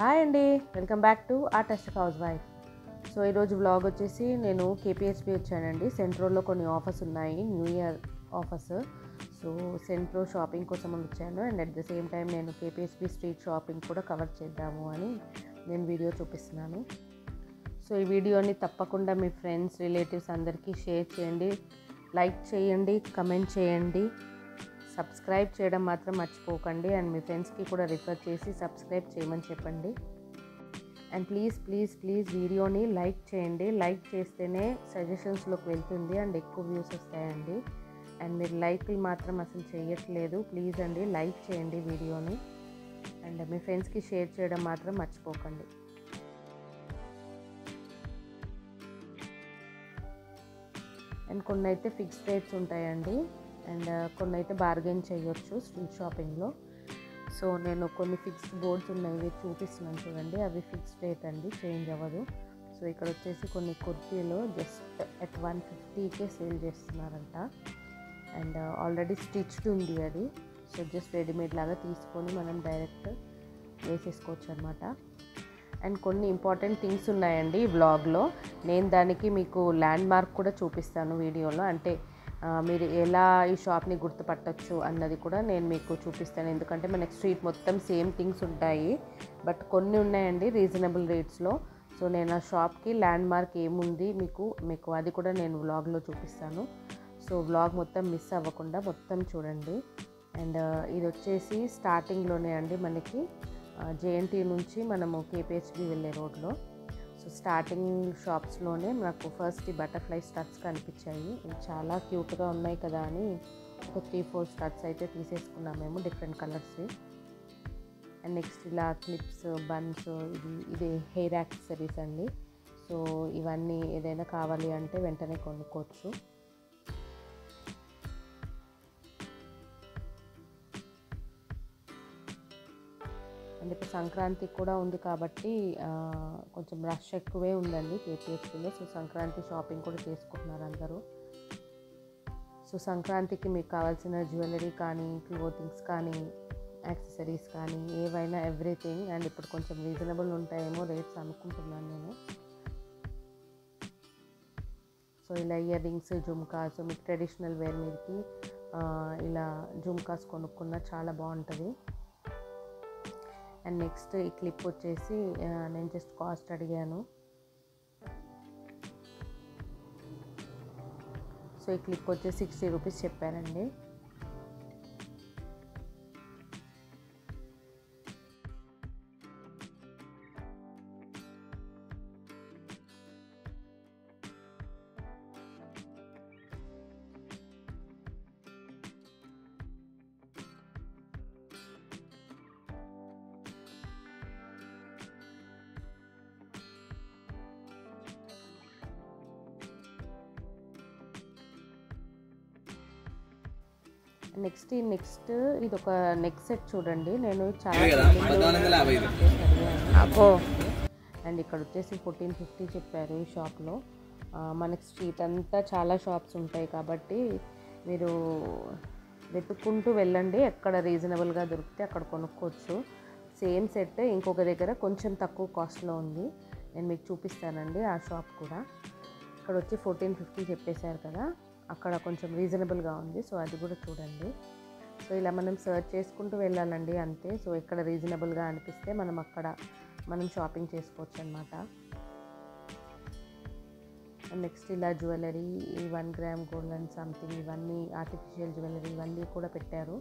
Hi అండి, welcome back to artistic house wife. So ఈరోజు vlog వచ్చేసి నేను కేపీహెచ్పి వచ్చానండి. సెంట్రోలో కొన్ని ఆఫర్స్ ఉన్నాయి, new year offers. So Centro shopping కోసం వచ్చాను and at the same time నేను కేపీహెచ్పి స్ట్రీట్ షాపింగ్ కూడా కవర్ చేద్దాము అని నేను వీడియో చూపిస్తున్నాను. సో ఈ వీడియోని తప్పకుండా మీ ఫ్రెండ్స్, రిలేటివ్స్ అందరికీ షేర్ చేయండి, లైక్ చేయండి, కమెంట్ చేయండి, సబ్స్క్రైబ్ చేయడం మాత్రం మర్చిపోకండి. అండ్ మీ ఫ్రెండ్స్కి కూడా రిఫర్ చేసి సబ్స్క్రైబ్ చేయమని చెప్పండి. అండ్ ప్లీజ్ వీడియోని లైక్ చేయండి. లైక్ చేస్తేనే సజెషన్స్లోకి వెళ్తుంది అండ్ ఎక్కువ వ్యూస్ వస్తాయండి. అండ్ మీరు లైక్లు మాత్రం అసలు చేయట్లేదు. ప్లీజ్ అండి, లైక్ చేయండి వీడియోని అండ్ మీ ఫ్రెండ్స్కి షేర్ చేయడం మాత్రం మర్చిపోకండి. అండ్ కొన్ని అయితే ఫిక్స్డ్ రేట్స్ ఉంటాయండి అండ్ కొన్ని అయితే బార్గెన్ చేయొచ్చు స్ట్రీట్ షాపింగ్లో. సో నేను కొన్ని ఫిక్స్డ్ బోర్డ్స్ ఉన్నాయి చూపిస్తున్నాను చూడండి, అవి ఫిక్స్డ్ రేట్ అండి, చేంజ్ అవ్వదు. సో ఇక్కడ వచ్చేసి కొన్ని కుర్తీలు జస్ట్ at 150కే సేల్ చేస్తున్నారంట అండ్ ఆల్రెడీ స్టిచ్డ్ ఉంది అది. సో జస్ట్ రెడీమేడ్ లాగా తీసుకొని మనం డైరెక్ట్ వేసేసుకోవచ్చు అనమాట. అండ్ కొన్ని ఇంపార్టెంట్ థింగ్స్ ఉన్నాయండి ఈ వ్లాగ్లో. నేను దానికి మీకు ల్యాండ్ మార్క్ కూడా చూపిస్తాను వీడియోలో. అంటే మీరు ఎలా ఈ షాప్ని గుర్తుపట్టచ్చు అన్నది కూడా నేను మీకు చూపిస్తాను. ఎందుకంటే మనకి స్ట్రీట్ మొత్తం సేమ్ థింగ్స్ ఉంటాయి, బట్ కొన్ని ఉన్నాయండి రీజనబుల్ రేట్స్లో. సో నేను ఆ షాప్కి ల్యాండ్ మార్క్ ఏముంది మీకు అది కూడా నేను వ్లాగ్లో చూపిస్తాను. సో వ్లాగ్ మొత్తం మిస్ అవ్వకుండా మొత్తం చూడండి. అండ్ ఇది వచ్చేసి స్టార్టింగ్లోనే అండి మనకి జేఎన్టీ నుంచి మనము కేపీహెచ్పి వెళ్ళే రోడ్లో. సో స్టార్టింగ్ షాప్స్లోనే నాకు ఫస్ట్ ఈ బటర్ఫ్లై స్టడ్స్ కనిపించాయి. ఇవి చాలా క్యూట్గా ఉన్నాయి కదా అని ఒక 3-4 స్టడ్స్ అయితే తీసేసుకున్నాం మేము, డిఫరెంట్ కలర్స్. అండ్ నెక్స్ట్ ఇలా క్లిప్స్, బన్స్, ఇది హెయిర్ యాక్సెసరీస్ అండి. సో ఇవన్నీ ఏదైనా కావాలి అంటే వెంటనే కొనుక్కోవచ్చు. అండ్ ఇప్పుడు సంక్రాంతి కూడా ఉంది కాబట్టి కొంచెం రష్ ఎక్కువే ఉందండి కేపీహెచ్పిలో. సో సంక్రాంతి షాపింగ్ కూడా చేసుకుంటున్నారు అందరూ. సో సంక్రాంతికి మీకు కావాల్సిన జ్యువెలరీ కానీ, క్లోతింగ్స్ కానీ, యాక్సెసరీస్ కానీ ఏవైనా ఎవ్రీథింగ్. అండ్ ఇప్పుడు కొంచెం రీజనబుల్ ఉంటాయేమో రేట్స్ అనుకుంటున్నాను నేను. సో ఇలా ఇయర్ రింగ్స్, జుమ్కాస్, మీకు ట్రెడిషనల్ వేర్ మీదకి ఇలా జుమ్కాస్ కొనుక్కున్న చాలా బాగుంటుంది. అండ్ నెక్స్ట్ ఈ క్లిప్ వచ్చేసి నేను జస్ట్ కాస్ట్ అడిగాను. సో ఈ క్లిప్ వచ్చేసి 60 రూపీస్ చెప్పారండి. నెక్స్ట్ ఇది ఒక నెక్ సెట్ చూడండి. నేను చాలా అండ్ ఇక్కడ వచ్చేసి 1450 చెప్పారు ఈ షాప్లో. మనకి స్ట్రీట్ అంతా చాలా షాప్స్ ఉంటాయి కాబట్టి మీరు వెతుక్కుంటూ వెళ్ళండి, ఎక్కడ రీజనబుల్గా దొరికితే అక్కడ కొనుక్కోవచ్చు. సేమ్ సెట్ ఇంకొక దగ్గర కొంచెం తక్కువ కాస్ట్లో ఉంది, నేను మీకు చూపిస్తానండి ఆ షాప్ కూడా. ఇక్కడ వచ్చి 1450 చెప్పేశారు కదా, అక్కడ కొంచెం రీజనబుల్గా ఉంది. సో అది కూడా చూడండి. సో ఇలా మనం సర్చ్ చేసుకుంటూ వెళ్ళాలండి అంతే. సో ఎక్కడ రీజనబుల్గా అనిపిస్తే మనం షాపింగ్ చేసుకోవచ్చు అనమాట. నెక్స్ట్ ఇలా jewellery, 1 gram gold and something, ఇవన్నీ ఆర్టిఫిషియల్ జ్యువెలరీ ఇవన్నీ కూడా పెట్టారు.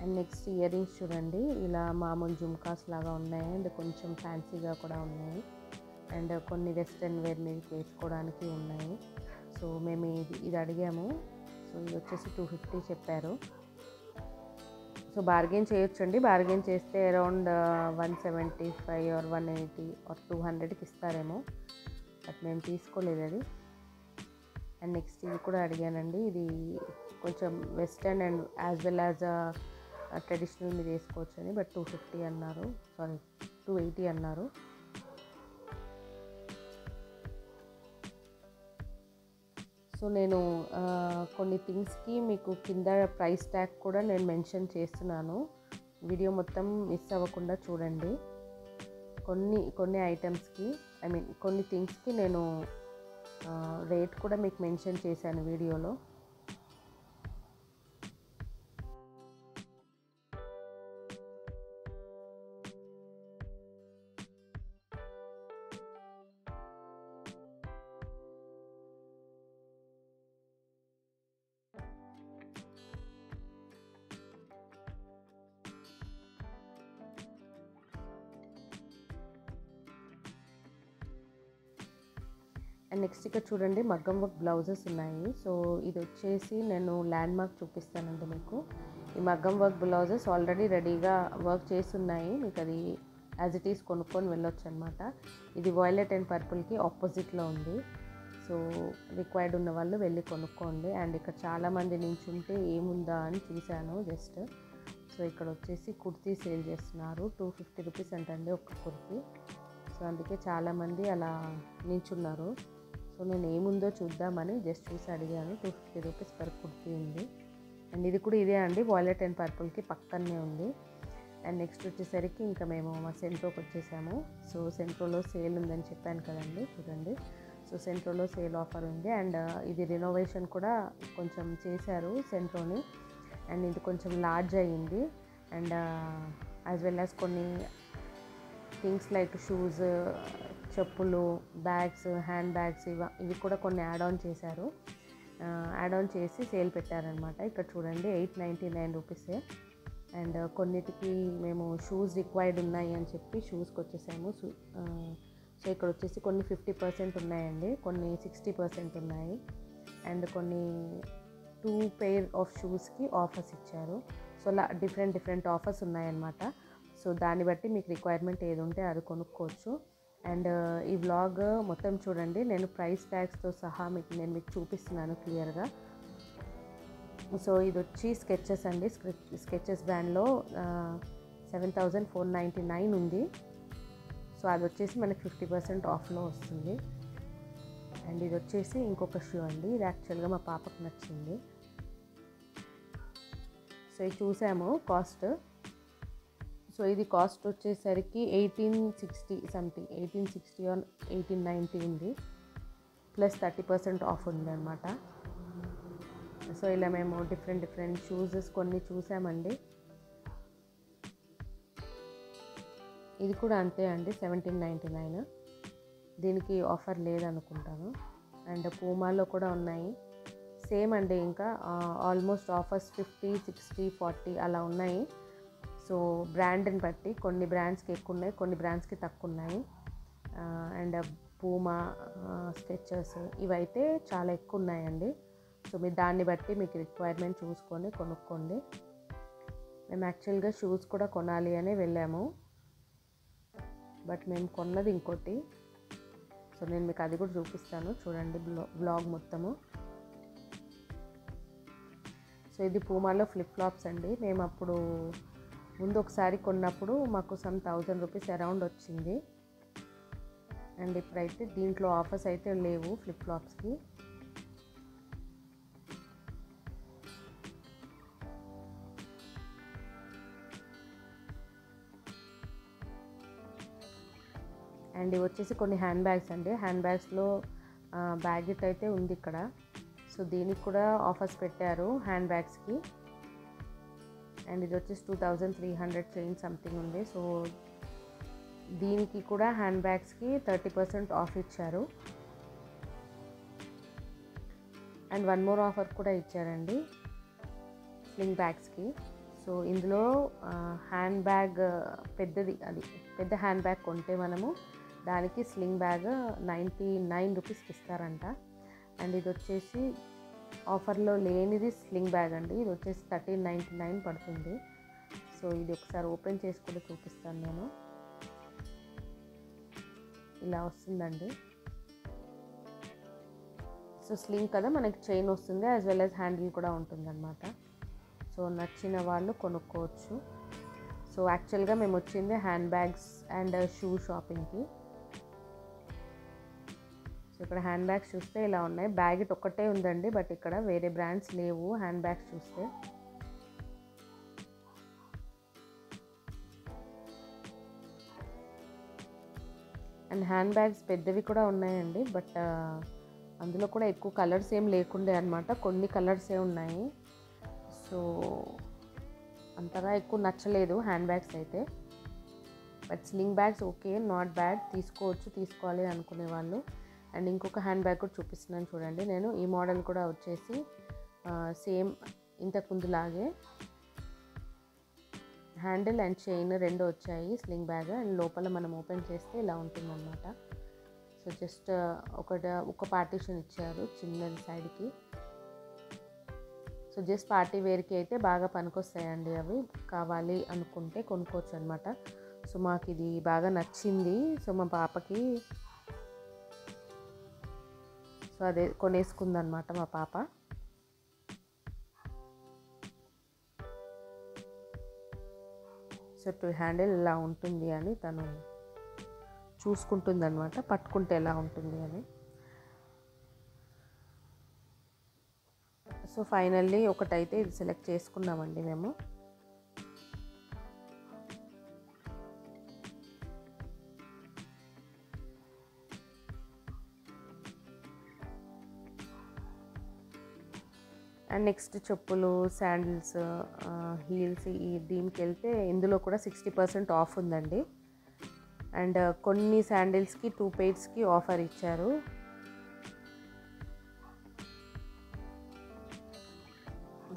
అండ్ నెక్స్ట్ ఇయర్ రింగ్స్ చూడండి, ఇలా మామూలు జుమ్కాస్ లాగా ఉన్నాయి అండ్ కొంచెం ఫ్యాన్సీగా కూడా ఉన్నాయి. అండ్ కొన్ని వెస్ట్రన్ వేర్ మీద వేసుకోవడానికి ఉన్నాయి. సో మేము ఇది అడిగాము. సో ఇది వచ్చేసి 250 చెప్పారు. సో బార్గెన్ చేయొచ్చండి, బార్గెన్ చేస్తే అరౌండ్ 175 ఆర్ 180 ఆర్ 200కి ఇస్తారేమో, బట్ మేము తీసుకోలేదు అది. అండ్ నెక్స్ట్ ఇది కూడా అడిగానండి. ఇది కొంచెం western and as well as traditional మీద వేసుకోవచ్చు అని, బట్ 250 అన్నారు, సారీ 280 అన్నారు. సో నేను కొన్ని థింగ్స్కి మీకు కింద ప్రైస్ ట్యాగ్ కూడా నేను మెన్షన్ చేస్తున్నాను, వీడియో మొత్తం మిస్ అవ్వకుండా చూడండి. కొన్ని ఐటమ్స్కి కొన్ని థింగ్స్కి నేను రేట్ కూడా మీకు మెన్షన్ చేశాను వీడియోలో. అండ్ నెక్స్ట్ ఇక్కడ చూడండి మగ్గం వర్క్ బ్లౌజెస్ ఉన్నాయి. సో ఇది వచ్చేసి నేను ల్యాండ్ మార్క్ చూపిస్తానండి మీకు. ఈ మగ్గం వర్క్ బ్లౌజెస్ ఆల్రెడీ రెడీగా వర్క్ చేసి ఉన్నాయి, మీకు అది యాజ్ ఇట్ ఈస్ కొనుక్కొని వెళ్ళొచ్చు అనమాట. ఇది వాయిలెట్ అండ్ పర్పుల్కి ఆపోజిట్లో ఉంది. సో రిక్వైర్డ్ ఉన్న వాళ్ళు వెళ్ళి కొనుక్కోండి. అండ్ ఇక్కడ చాలామంది నించుంటే ఏముందా అని చూశాను జస్ట్. సో ఇక్కడ వచ్చేసి కుర్తీ సేల్ చేస్తున్నారు, 250 రూపీస్ అంటండి ఒక్క కుర్తీ. సో అందుకే చాలామంది అలా నించున్నారు. సో నేను ఏముందో చూద్దామని జస్ట్ చూసి అడిగాను. 250 రూపీస్ పర్ కుర్తీ ఉంది. అండ్ ఇది కూడా ఇదే అండి, వాయిలెట్ అండ్ పర్పుల్కి పక్కనే ఉంది. అండ్ నెక్స్ట్ వచ్చేసరికి ఇంకా మేము మా సెంట్రోకి వచ్చేసాము. సో సెంట్రోలో సేల్ ఉందని చెప్పాను కదండి, చూడండి. సో సెంట్రోలో సేల్ ఆఫర్ ఉంది. అండ్ ఇది రినోవేషన్ కూడా కొంచెం చేశారు సెంట్రోని. అండ్ ఇది కొంచెం లార్జ్ అయ్యింది. అండ్ యాజ్ వెల్ యాజ్ కొన్ని థింగ్స్ లైక్ షూస్, చెప్పులు, బ్యాగ్స్, హ్యాండ్ బ్యాగ్స్ ఇవి కూడా కొన్ని యాడ్ ఆన్ చేశారు. యాడ్ ఆన్ చేసి సేల్ పెట్టారనమాట. ఇక్కడ చూడండి 899 రూపీసే. అండ్ కొన్నిటికి మేము షూస్ రిక్వైర్డ్ ఉన్నాయి అని చెప్పి షూస్కి వచ్చేసాము. సో ఇక్కడ వచ్చేసి కొన్ని 50% ఉన్నాయండి, కొన్ని 60% ఉన్నాయి. అండ్ కొన్ని 2 పెయిర్ ఆఫ్ షూస్కి ఆఫర్స్ ఇచ్చారు. సో అలా డిఫరెంట్ ఆఫర్స్ ఉన్నాయన్నమాట. సో దాన్ని బట్టి మీకు రిక్వైర్మెంట్ ఏది ఉంటే అది కొనుక్కోవచ్చు. అండ్ ఈ వ్లాగ్ మొత్తం చూడండి, నేను ప్రైస్ ట్యాగ్స్తో సహా నేను మీకు చూపిస్తున్నాను క్లియర్గా. సో ఇది వచ్చి స్కెచెస్ అండి, స్కెచెస్ బ్రాండ్లో 7499 ఉంది. సో అది వచ్చేసి మనకి 50% ఆఫ్లో వస్తుంది. అండ్ ఇది వచ్చేసి ఇంకొక షూ అండి, ఇది యాక్చువల్గా మా పాపకు నచ్చింది. సో ఇది చూసాము కాస్ట్. సో ఇది కాస్ట్ వచ్చేసరికి 1860 సంథింగ్, 1860 ఆర్ 1890 ఉంది, ప్లస్ 30% ఆఫ్ ఉంది అనమాట. సో ఇలా మేము డిఫరెంట్ షూజెస్ కొన్ని చూసామండి. ఇది కూడా అంతే అండి, 1799. దీనికి ఆఫర్ లేదనుకుంటాను. అండ్ పూమాలో కూడా ఉన్నాయి సేమ్ అండి. ఇంకా ఆల్మోస్ట్ ఆఫర్స్ 50, 60, 40 అలా ఉన్నాయి. సో బ్రాండ్ని బట్టి కొన్ని బ్రాండ్స్కి ఎక్కువ ఉన్నాయి, కొన్ని బ్రాండ్స్కి తక్కువ ఉన్నాయి. అండ్ పూమా, స్కెచెస్ ఇవైతే చాలా ఎక్కువ ఉన్నాయండి. సో మీరు దాన్ని బట్టి మీకు రిక్వైర్మెంట్ చూసుకొని కొనుక్కోండి. మేము యాక్చువల్గా షూస్ కూడా కొనాలి అని వెళ్ళాము, బట్ మేము కొన్నది ఇంకోటి. సో నేను మీకు అది కూడా చూపిస్తాను చూడండి బ్లాగ్ మొత్తము. సో ఇది పూమాలో ఫ్లిప్ ఫ్లాప్స్ అండి. మేము అప్పుడు ముందు ఒకసారి కొన్నప్పుడు మాకు సమ్ 1000 రూపీస్ అరౌండ్ వచ్చింది. అండ్ ఇప్పుడైతే దీంట్లో ఆఫర్స్ అయితే లేవు ఫ్లిప్ ఫ్లాప్స్కి. అండ్ ఇవి వచ్చేసి కొన్ని హ్యాండ్ బ్యాగ్స్ అండి. హ్యాండ్ బ్యాగ్స్లో బ్యాగెట్ అయితే ఉంది ఇక్కడ. సో దీనికి కూడా ఆఫర్స్ పెట్టారు హ్యాండ్ బ్యాగ్స్కి. అండ్ ఇది వచ్చేసి 2300 చేంజ్ సంథింగ్ ఉంది. సో దీనికి కూడా హ్యాండ్ బ్యాగ్స్కి 30% ఆఫ్ ఇచ్చారు. అండ్ వన్ మోర్ ఆఫర్ కూడా ఇచ్చారండి స్లింగ్ బ్యాగ్స్కి. సో ఇందులో హ్యాండ్ బ్యాగ్ పెద్దది, అది పెద్ద హ్యాండ్ బ్యాగ్ కొంటే మనము దానికి స్లింగ్ బ్యాగ్ 99 రూపీస్కి ఇస్తారంట. అండ్ ఇది వచ్చేసి ఆఫర్లో లేనిది స్లింగ్ బ్యాగ్ అండి, ఇది వచ్చేసి 1399 పడుతుంది. సో ఇది ఒకసారి ఓపెన్ చేసి కూడా చూపిస్తాను నేను. ఇలా వస్తుందండి. సో స్లింగ్ కదా, మనకి చైన్ వస్తుంది, యాజ్ వెల్ యాజ్ హ్యాండిల్ కూడా ఉంటుంది అనమాట. సో నచ్చిన వాళ్ళు కొనుక్కోవచ్చు. సో యాక్చువల్గా మేము వచ్చింది హ్యాండ్ బ్యాగ్స్ అండ్ షూ షాపింగ్కి. సో ఇక్కడ హ్యాండ్ బ్యాగ్స్ చూస్తే ఇలా ఉన్నాయి. బ్యాగ్ ఒక్కటే ఉందండి, బట్ ఇక్కడ వేరే బ్రాండ్స్ లేవు హ్యాండ్ బ్యాగ్స్ చూస్తే. అండ్ హ్యాండ్ బ్యాగ్స్ పెద్దవి కూడా ఉన్నాయండి, బట్ అందులో కూడా ఎక్కువ కలర్స్ ఏం లేకుండే అనమాట, కొన్ని కలర్సే ఉన్నాయి. సో అంతగా ఎక్కువ నచ్చలేదు హ్యాండ్ బ్యాగ్స్ అయితే. But sling bags okay, not bad, తీసుకోవాలి అనుకునే వాళ్ళు. అండ్ ఇంకొక హ్యాండ్ బ్యాగ్ కూడా చూపిస్తున్నాను చూడండి. నేను ఈ మోడల్ కూడా వచ్చేసి సేమ్ ఇంతకు ముందులాగే హ్యాండిల్ అండ్ చైన్ రెండు వచ్చాయి స్లింగ్ బ్యాగ్. అండ్ లోపల మనం ఓపెన్ చేస్తే ఇలా ఉంటుందన్నమాట. సో జస్ట్ ఒక పార్టీషన్ ఇచ్చారు చిన్నది సైడ్కి. సో జస్ట్ పార్టీ వేర్కి అయితే బాగా పనికొస్తాయండి అవి. కావాలి అనుకుంటే కొనుక్కోవచ్చు అనమాట. సో మాకు ఇది బాగా నచ్చింది. సో మా పాపకి సో అదే కొనేసుకుందనమాట మా పాప. సో టు హ్యాండిల్ ఇలా ఉంటుంది అని తను చూసుకుంటుంది అనమాట, పట్టుకుంటే ఎలా ఉంటుంది అని. సో ఫైనల్లీ ఒకటైతే ఇది సెలెక్ట్ చేసుకున్నామండి మేము. అండ్ నెక్స్ట్ చెప్పులు, శాండిల్స్, హీల్స్, దీనికి వెళ్తే ఇందులో కూడా 60% ఆఫ్ ఉందండి. అండ్ కొన్ని శాండిల్స్కి 2 pairsకి ఆఫర్ ఇచ్చారు.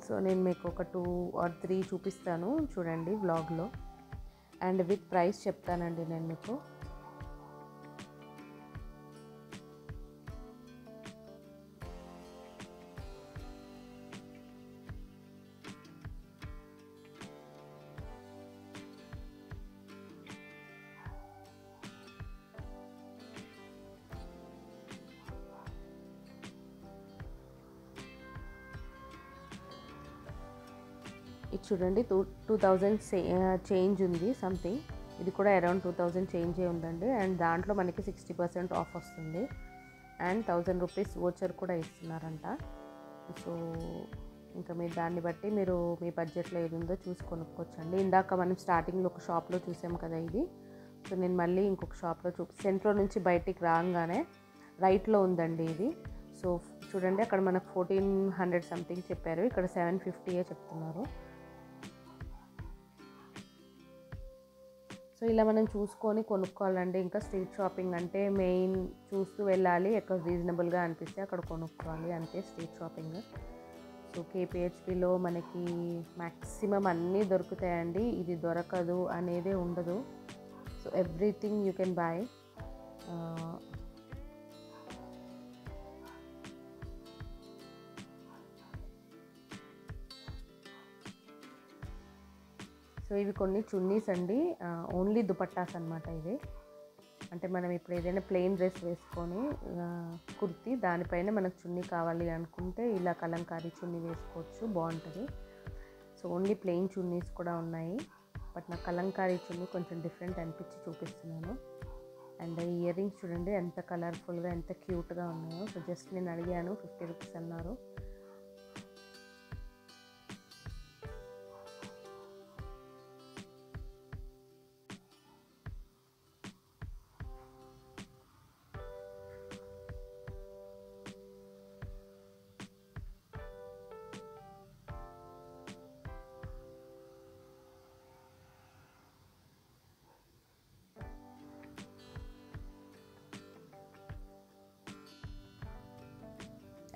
సో నేను మీకు ఒక 2 or 3 చూపిస్తాను చూడండి వ్లాగ్లో. అండ్ విత్ ప్రైస్ చెప్తానండి నేను మీకు. ఇది చూడండి 2000 చేంజ్ ఉంది సంథింగ్. ఇది కూడా అరౌండ్ 2000 చేంజే ఉందండి. అండ్ దాంట్లో మనకి 60% ఆఫ్ వస్తుంది. అండ్ 1000 రూపీస్ వోచర్ కూడా ఇస్తున్నారంట. సో ఇంకా మీరు దాన్ని బట్టి మీరు మీ బడ్జెట్లో ఏది ఉందో చూసి కొనుక్కోవచ్చండి. ఇందాక మనం స్టార్టింగ్లో ఒక షాప్లో చూసాం కదా ఇది. సో నేను మళ్ళీ ఇంకొక షాప్లో సెంట్లో నుంచి బయటికి రాగానే రైట్లో ఉందండి ఇది. సో చూడండి అక్కడ మనకు 1400 సంథింగ్ చెప్పారు, ఇక్కడ 750 చెప్తున్నారు. సో ఇలా మనం చూసుకొని కొనుక్కోవాలండి. ఇంకా స్ట్రీట్ షాపింగ్ అంటే మెయిన్ చూస్తూ వెళ్ళాలి, ఎక్కడ రీజనబుల్గా అనిపిస్తే అక్కడ కొనుక్కోవాలి, అంతే స్ట్రీట్ షాపింగ్. సో కేపీహెచ్పిలో మనకి మ్యాక్సిమం అన్నీ దొరుకుతాయండి, ఇది దొరకదు అనేదే ఉండదు. So everything you can buy. So ఇవి కొన్ని చున్నీస్ అండి, ఓన్లీ దుపట్టాస్ అనమాట ఇవి. అంటే మనం ఇప్పుడు ఏదైనా ప్లెయిన్ డ్రెస్ వేసుకొని కుర్తీ దానిపైన మనకు చున్నీ కావాలి అనుకుంటే ఇలా కలంకారీ చున్నీ వేసుకోవచ్చు, బాగుంటుంది. సో ఓన్లీ ప్లెయిన్ చున్నీస్ కూడా ఉన్నాయి, బట్ నాకు కలంకారీ చున్నీ కొంచెం డిఫరెంట్ అనిపించి చూపిస్తున్నాను. అండ్ ఇయర్ రింగ్స్ చూడండి ఎంత కలర్ఫుల్గా ఎంత క్యూట్గా ఉన్నాయో. సో జస్ట్ నేను అడిగాను, 50 రూపీస్ అన్నారు.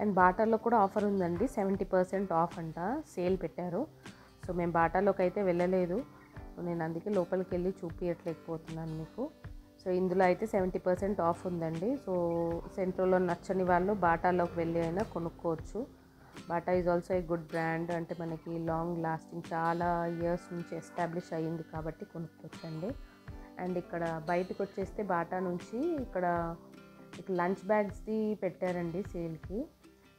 అండ్ బాటాలో కూడా ఆఫర్ ఉందండి, 70% ఆఫ్ అంట, సేల్ పెట్టారు. సో మేము బాటాలోకి అయితే వెళ్ళలేదు, నేను అందుకే లోపలికి వెళ్ళి చూపించట్లేకపోతున్నాను మీకు. సో ఇందులో అయితే 70% ఆఫ్ ఉందండి. సో సెంట్రోలో నచ్చని వాళ్ళు బాటాలోకి వెళ్ళి అయినా కొనుక్కోవచ్చు. Bata is also a good brand, అంటే మనకి లాంగ్ లాస్టింగ్ చాలా ఇయర్స్ నుంచి ఎస్టాబ్లిష్ అయ్యింది కాబట్టి కొనుక్కోవచ్చండి. అండ్ ఇక్కడ బయటకు వచ్చేస్తే బాటా నుంచి ఇక్కడ లంచ్ బ్యాగ్స్ది పెట్టారండి సేల్కి.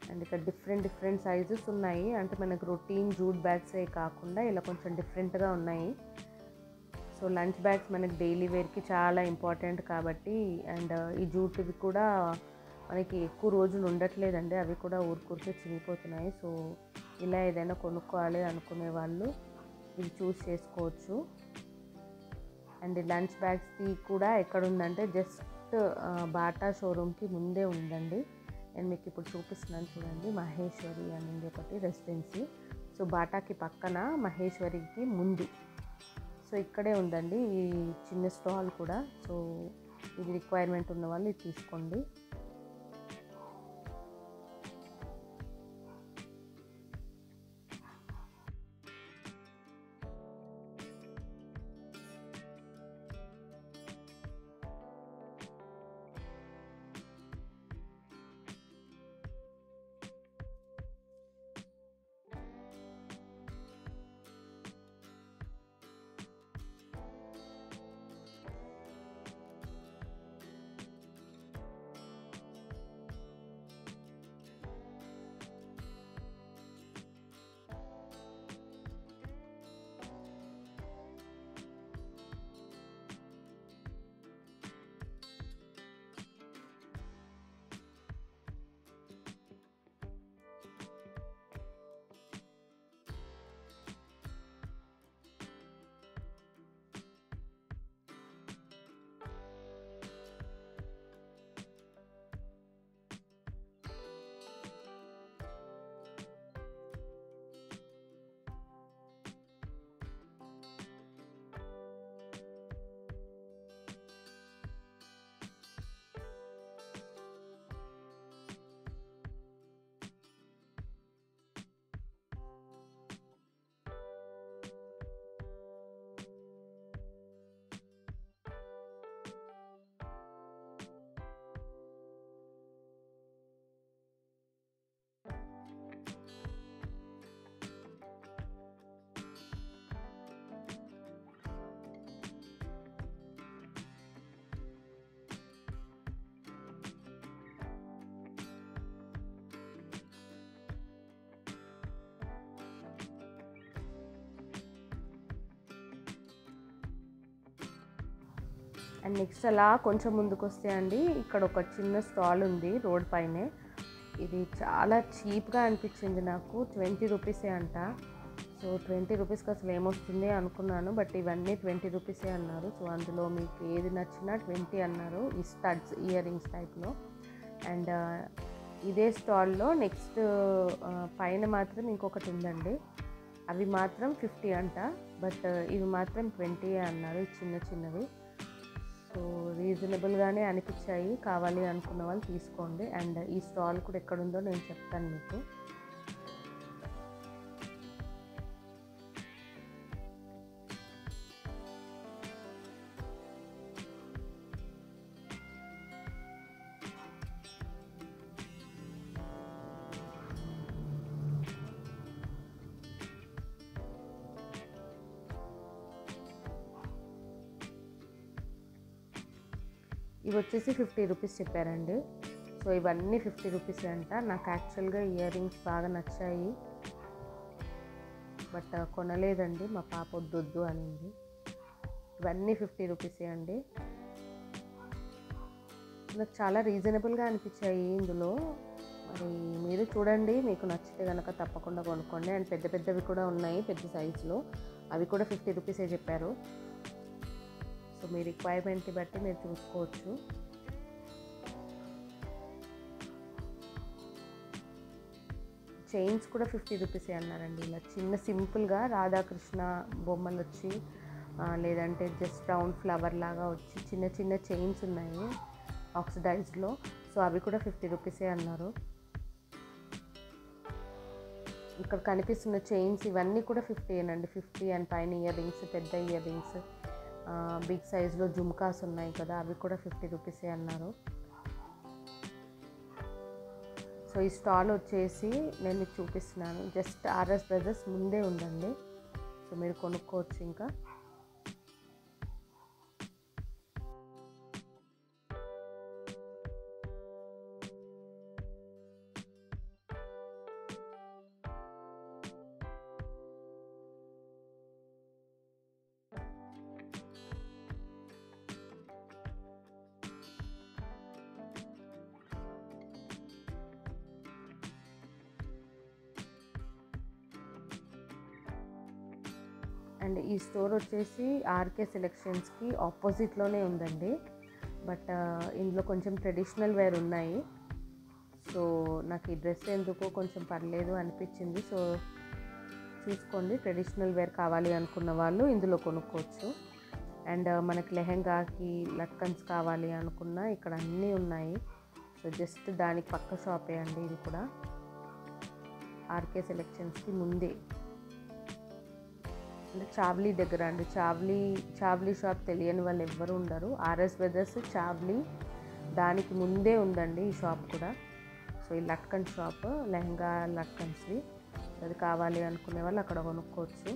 అండ్ ఇక్కడ డిఫరెంట్ సైజెస్ ఉన్నాయి. అంటే మనకు రొటీన్ జూట్ బ్యాగ్సే కాకుండా ఇలా కొంచెం డిఫరెంట్గా ఉన్నాయి. సో లంచ్ బ్యాగ్స్ మనకి డైలీ వేర్కి చాలా ఇంపార్టెంట్ కాబట్టి, అండ్ ఈ జూట్వి కూడా మనకి ఎక్కువ రోజులు ఉండట్లేదండి, అవి కూడా ఊరికే చినిగిపోతున్నాయి. సో ఇలా ఏదైనా కొనుక్కోవాలి అనుకునే వాళ్ళు ఇది చూస్ చేసుకోవచ్చు. అండ్ లంచ్ బ్యాగ్స్ది కూడా ఎక్కడ ఉందంటే జస్ట్ బాటా షోరూమ్కి ముందే ఉందండి. నేను మీకు ఇప్పుడు చూపిస్తున్నాను చూడండి. మహేశ్వరి అని ఉంది ఒకటి రెసిడెన్సీ. సో బాటాకి పక్కన, మహేశ్వరికి ముందు. సో ఇక్కడే ఉందండి ఈ చిన్న స్టాల్ కూడా. సో ఇది రిక్వైర్మెంట్ ఉన్న వాళ్ళు ఇది తీసుకోండి. అండ్ నెక్స్ట్ అలా కొంచెం ముందుకు వస్తే అండి, ఇక్కడ ఒక చిన్న స్టాల్ ఉంది రోడ్ పైనే. ఇది చాలా చీప్గా అనిపించింది నాకు. 20 రూపీసే అంట. సో 20 రూపీస్కి అసలు ఏమొస్తుంది అనుకున్నాను, బట్ ఇవన్నీ 20 రూపీసే అన్నారు. సో అందులో మీకు ఏది నచ్చినా 20 అన్నారు, ఈ స్టడ్స్ ఇయర్ రింగ్స్ టైప్లో. అండ్ ఇదే స్టాల్లో నెక్స్ట్ పైన మాత్రం ఇంకొకటి ఉందండి, అవి మాత్రం 50 అంట, బట్ ఇవి మాత్రం 20 అన్నారు, చిన్నవి. సో రీజనబుల్గానే అనిపించాయి. కావాలి అనుకున్న వాళ్ళు తీసుకోండి. అండ్ ఈ స్టాల్ కూడా ఎక్కడుందో నేను చెప్తాను మీకు. ఇవి వచ్చేసి 50 రూపీస్ చెప్పారండి. సో ఇవన్నీ 50 రూపీసే అంట. నాకు యాక్చువల్గా ఇయర్ రింగ్స్ బాగా నచ్చాయి, బట్ కొనలేదండి, మా పాప వద్దొద్దు అనింది. ఇవన్నీ 50 రూపీసే అండి. నాకు చాలా రీజనబుల్గా అనిపించాయి ఇందులో. మరి మీరు చూడండి, మీకు నచ్చితే కనుక తప్పకుండా కొనుక్కోండి. అండ్ పెద్దవి కూడా ఉన్నాయి, పెద్ద సైజులో. అవి కూడా 50 రూపీసే చెప్పారు. సో మీ రిక్వైర్మెంట్ని బట్టి మీరు చూసుకోవచ్చు. చైన్స్ కూడా 50 రూపీసే అన్నారండి. ఇలా చిన్న సింపుల్గా రాధాకృష్ణ బొమ్మలు వచ్చి, లేదంటే జస్ట్ రౌండ్ ఫ్లవర్ లాగా వచ్చి చిన్న చైన్స్ ఉన్నాయి ఆక్సిడైజ్డ్లో. సో అవి కూడా 50 రూపీసే అన్నారు. ఇక్కడ కనిపిస్తున్న చైన్స్ ఇవన్నీ కూడా 50 అండి. 50 అండ్ పైన ఇయర్ రింగ్స్, పెద్ద ఇయర్ రింగ్స్, బిగ్ సైజులో జుమ్కాస్ ఉన్నాయి కదా, అవి కూడా 50 రూపీసే అన్నారు. సో ఈ స్టాల్ వచ్చేసి నేను మీకు చూపిస్తున్నాను, జస్ట్ ఆర్ఎస్ బ్రదర్స్ ముందే ఉందండి. సో మీరు కొనుక్కోవచ్చు. ఇంకా అండ్ ఈ స్టోర్ వచ్చేసి ఆర్కే సెలెక్షన్స్కి ఆపోజిట్లోనే ఉందండి. బట్ ఇందులో కొంచెం ట్రెడిషనల్ వేర్ ఉన్నాయి. సో నాకు ఈ డ్రెస్ ఎందుకో కొంచెం పర్లేదు అనిపించింది. సో చూసుకోండి, ట్రెడిషనల్ వేర్ కావాలి అనుకున్న వాళ్ళు ఇందులో కొనుక్కోవచ్చు. అండ్ మనకి లెహెంగాకి లట్కన్స్ కావాలి అనుకున్నా ఇక్కడ అన్నీ ఉన్నాయి. సో జస్ట్ దానికి పక్క షాపే అండి ఇది కూడా, ఆర్కే సెలెక్షన్స్కి ముందే. అంటే చావ్లీ దగ్గర అండి, చావ్లీ షాప్ తెలియని వాళ్ళు ఎవ్వరు ఉండరు. ఆర్ఎస్ బ్రదర్స్ చావ్లీ దానికి ముందే ఉందండి ఈ షాప్ కూడా. సో ఈ లట్కన్ షాప్, లెహంగా లట్కన్స్వి, అది కావాలి అనుకునే వాళ్ళు అక్కడ కొనుక్కోవచ్చు.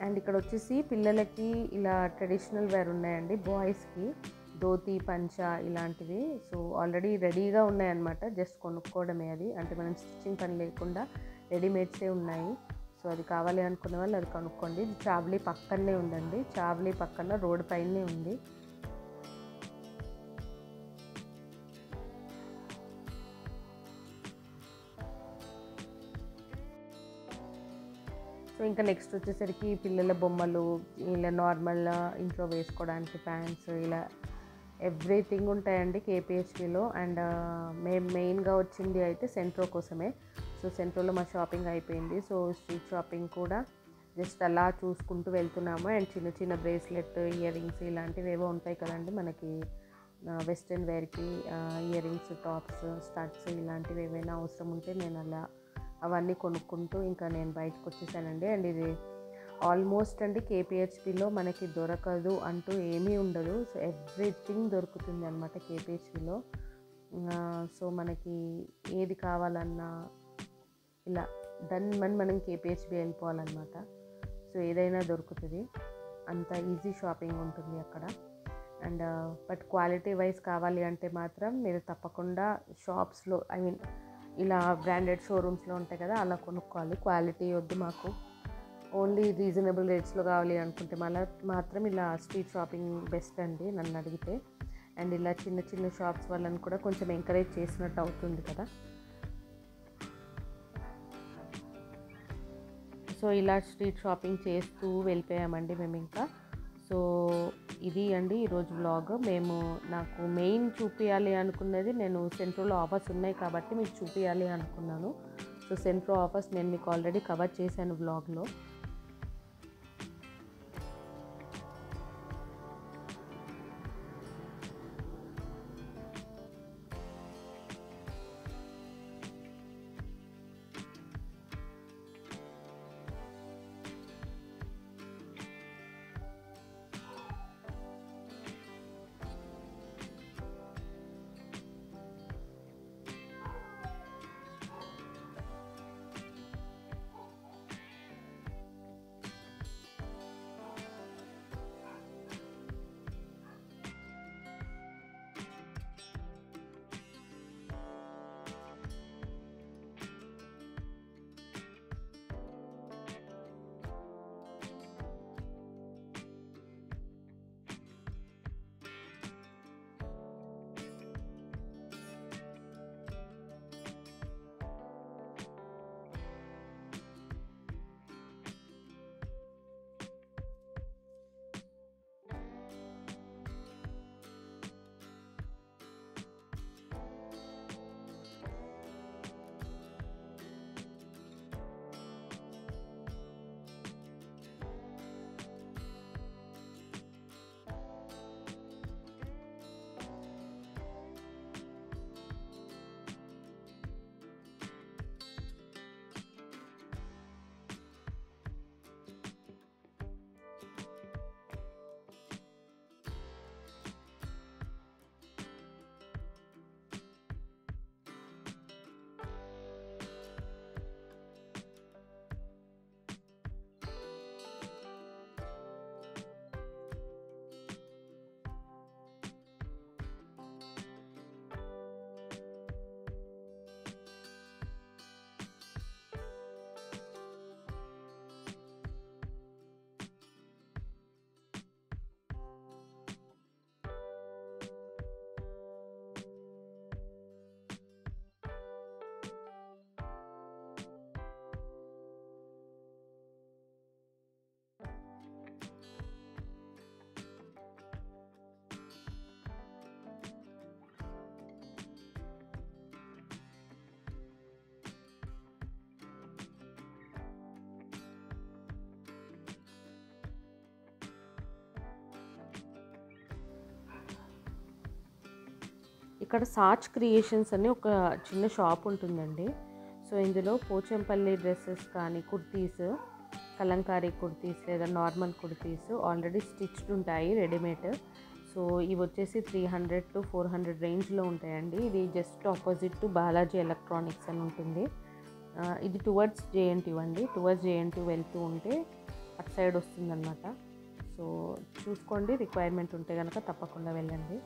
అండ్ ఇక్కడ వచ్చేసి పిల్లలకి ఇలా ట్రెడిషనల్ వేర్ ఉన్నాయండి, బాయ్స్కి ధోతి పంచ ఇలాంటివి. సో ఆల్రెడీ రెడీగా ఉన్నాయన్నమాట, జస్ట్ కొనుక్కోవడమే. అది అంటే మనం స్టిచ్చింగ్ పని లేకుండా రెడీమేడ్సే ఉన్నాయి. సో అది కావాలి అనుకునే వాళ్ళు అది కొనుక్కోండి. ఇది చావ్లీ పక్కనే ఉందండి, చావ్లీ పక్కన రోడ్ పైనే ఉంది. సో ఇంకా నెక్స్ట్ వచ్చేసరికి పిల్లల బొమ్మలు, ఇలా నార్మల్ ఇంట్లో వేసుకోవడానికి ప్యాంట్స్, ఇలా ఎవ్రీథింగ్ ఉంటాయండి కేపీహెచ్పిలో. అండ్ మేము మెయిన్గా వచ్చింది అయితే సెంట్రో కోసమే. సో సెంట్రోలో మా షాపింగ్ అయిపోయింది. సో స్ట్రీట్ షాపింగ్ కూడా జస్ట్ అలా చూసుకుంటూ వెళ్తున్నాము. అండ్ చిన్న చిన్న బ్రేస్లెట్, ఇయర్ రింగ్స్ ఇలాంటివి ఏవో ఉంటాయి కదండి మనకి వెస్ట్రన్ వేర్కి, ఇయర్ రింగ్స్, టాప్స్, స్టడ్స్ ఇలాంటివి ఏవైనా అవసరం ఉంటే నేను అలా అవన్నీ కొనుక్కుంటూ ఇంకా నేను బయటకు వచ్చేసానండి. అండ్ ఇది ఆల్మోస్ట్ అండి కేపీహెచ్పిలో మనకి దొరకదు అంటూ ఏమీ ఉండదు. సో ఎవ్రీథింగ్ దొరుకుతుంది అనమాట కేపీహెచ్పిలో. సో మనకి ఏది కావాలన్నా ఇలా మనం కేపీహెచ్పి వెళ్ళిపోవాలన్నమాట. సో ఏదైనా దొరుకుతుంది, అంత ఈజీ షాపింగ్ ఉంటుంది అక్కడ. అండ్ బట్ క్వాలిటీ వైజ్ కావాలి అంటే మాత్రం మీరు తప్పకుండా షాప్స్లో, ఐ మీన్ ఇలా బ్రాండెడ్ షోరూమ్స్లో ఉంటాయి కదా, అలా కొనుక్కోవాలి. క్వాలిటీ వద్దు మాకు, ఓన్లీ రీజనబుల్ రేట్స్లో కావాలి అనుకుంటే మాత్రం ఇలా స్ట్రీట్ షాపింగ్ బెస్ట్ అండి నన్ను అడిగితే. అండ్ ఇలా చిన్న చిన్న షాప్స్ వాళ్ళని కూడా కొంచెం ఎంకరేజ్ చేసినట్టు అవుతుంది కదా. సో ఇలా స్ట్రీట్ షాపింగ్ చేస్తూ వెళ్ళిపోయామండి మేము ఇంకా. సో ఇది అండి ఈరోజు వ్లాగ్. నాకు మెయిన్ చూపించాలి అనుకున్నది, నేను సెంట్రోలో ఆఫర్స్ ఉన్నాయి కాబట్టి మీకు చూపించాలి అనుకున్నాను. సో సెంట్రో ఆఫర్స్ నేను మీకు ఆల్రెడీ కవర్ చేశాను వ్లాగ్లో. ఇక్కడ సాచ్ క్రియేషన్స్ అని ఒక చిన్న షాప్ ఉంటుందండి. సో ఇందులో పోచంపల్లి డ్రెస్సెస్ కానీ, కుర్తీస్, కలంకారీ కుర్తీస్ లేదా నార్మల్ కుర్తీస్ ఆల్రెడీ స్టిచ్డ్ ఉంటాయి రెడీమేడ్. సో ఇవి వచ్చేసి 300 to 400 రేంజ్లో ఉంటాయండి. ఇది just opposite to Balaji electronics అని ఉంటుంది. ఇది టువర్డ్స్ JNT అండి. టువర్డ్స్ JNT వెళ్తూ ఉంటే అటు సైడ్ వస్తుందన్నమాట. సో చూసుకోండి, రిక్వైర్మెంట్ ఉంటే కనుక తప్పకుండా వెళ్ళండి.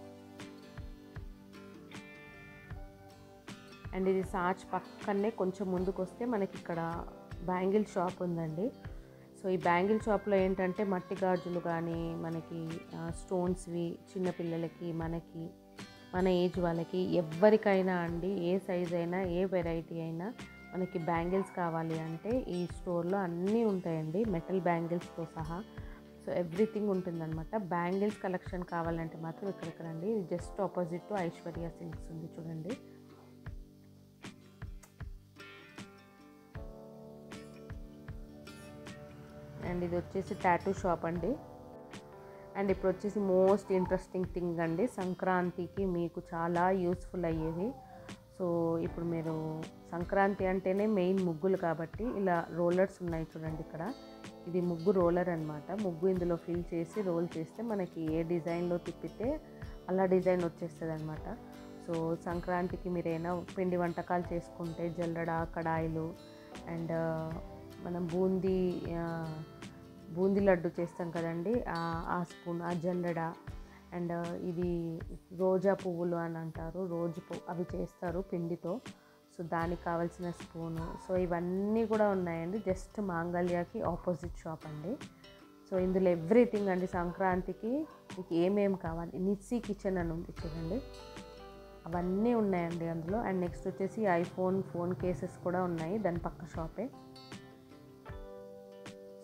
అండ్ ఇది సాచ్ పక్కనే కొంచెం ముందుకు వస్తే మనకి ఇక్కడ బ్యాంగిల్ షాప్ ఉందండి. సో ఈ బ్యాంగిల్ షాప్లో ఏంటంటే మట్టి గాజులు కానీ, మనకి స్టోన్స్వి చిన్నపిల్లలకి, మనకి మన ఏజ్ వాళ్ళకి, ఎవరికైనా అండి, ఏ సైజ్ అయినా, ఏ వెరైటీ అయినా మనకి బ్యాంగిల్స్ కావాలి అంటే ఈ స్టోర్లో అన్నీ ఉంటాయండి, మెటల్ బ్యాంగిల్స్తో సహా. సో ఎవ్రీథింగ్ ఉంటుందన్నమాట. బ్యాంగిల్స్ కలెక్షన్ కావాలంటే మాత్రం ఇక్కడికి రండి. ఇది just opposite to Aishwarya silks ఉంది చూడండి. అండ్ ఇది వచ్చేసి టాటూ షాప్ అండి. అండ్ ఇప్పుడు వచ్చేసి మోస్ట్ ఇంట్రెస్టింగ్ థింగ్ అండి, సంక్రాంతికి మీకు చాలా యూస్ఫుల్ అయ్యేది. సో ఇప్పుడు మీరు సంక్రాంతి అంటేనే మెయిన్ ముగ్గులు కాబట్టి ఇలా రోలర్స్ ఉన్నాయి చూడండి. ఇక్కడ ఇది ముగ్గు రోలర్ అనమాట. ముగ్గు ఇందులో ఫిల్ చేసి రోల్ చేస్తే మనకి ఏ డిజైన్లో తిప్పితే అలా డిజైన్ వచ్చేస్తుంది అనమాట. సో సంక్రాంతికి మీరు ఏమైనా పిండి వంటకాలు చేసుకుంటే జల్లెడ, కడాయిలు, అండ్ మనం బూందీ లడ్డు చేస్తాం కదండి, ఆ స్పూన్, ఆ జల్లెడ, అండ్ ఇది రోజా పువ్వులు అని అంటారు, రోజు పువ్వు, అవి చేస్తారు పిండితో. సో దానికి కావాల్సిన స్పూను. సో ఇవన్నీ కూడా ఉన్నాయండి. జస్ట్ మాంగళ్యకి ఆపోజిట్ షాప్ అండి. సో ఇందులో ఎవ్రీథింగ్ అండి, సంక్రాంతికి మీకు ఏమేమి కావాలి. నిస్సీ కిచెన్ అని ఉంది చూడండి, అవన్నీ ఉన్నాయండి అందులో. అండ్ నెక్స్ట్ వచ్చేసి ఫోన్ కేసెస్ కూడా ఉన్నాయి దాని పక్క షాపే.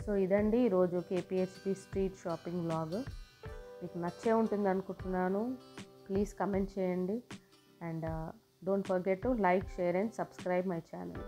సో ఇదండి ఈరోజు KPHP స్ట్రీట్ షాపింగ్ వ్లాగ్. మీకు నచ్చే ఉంటుంది అనుకుంటున్నాను. ప్లీజ్ కమెంట్ చేయండి. And don't forget to like, share and subscribe my channel.